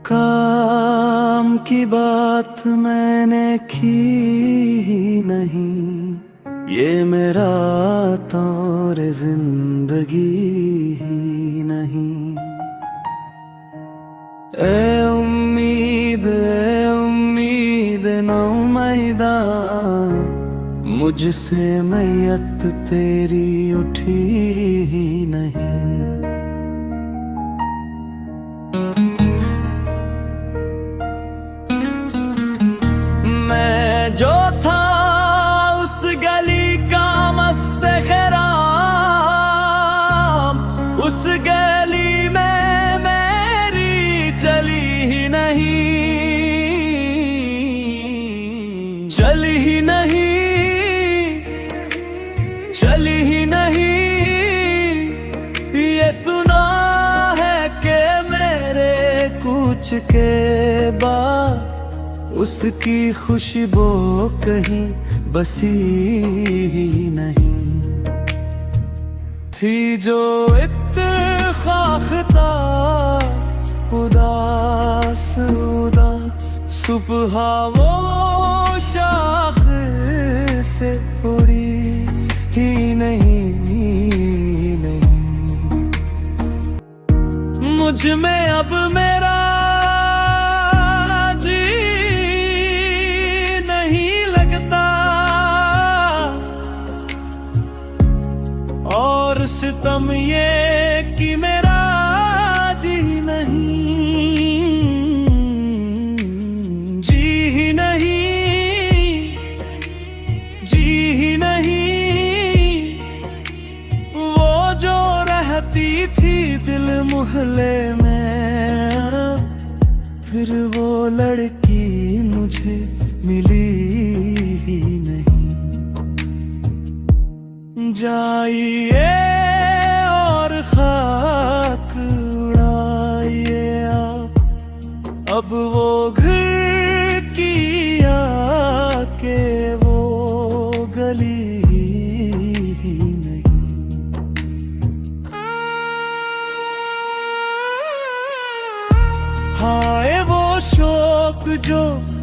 काम की बात मैंने की ही नहीं, ये मेरा तौर जिंदगी ही नहीं। ए उम्मीद ना उम्मीदा, मुझसे मैयत तेरी उठी ही नहीं। मैं जो था उस गली का मस्त खराम, उस गली में मेरी चली ही नहीं, चली ही नहीं, चली ही नहीं। ये सुना है कि मेरे कुछ के बाद उसकी खुशबू कहीं बसी ही नहीं थी। जो इत्तेफाकता उदास उदास, सुबह वो शाख से उड़ी ही नहीं, नहीं। मुझ में अब मेरा और सितम ये कि मेरा जी नहीं, जी ही नहीं, जी ही नहीं। वो जो रहती थी दिल मोहल्ले में, फिर वो लड़की मुझे मिली ही नहीं। जाइए और खाक उड़ाइए आप, अब वो घर की आके वो गली ही नहीं। हाय वो शौक जो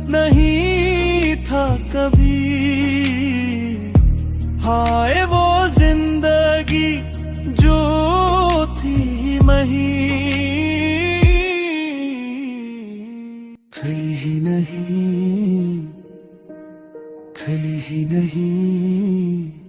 नहीं था कभी, हाय वो जिंदगी जो थी महीन, थी ही नहीं, थी ही नहीं।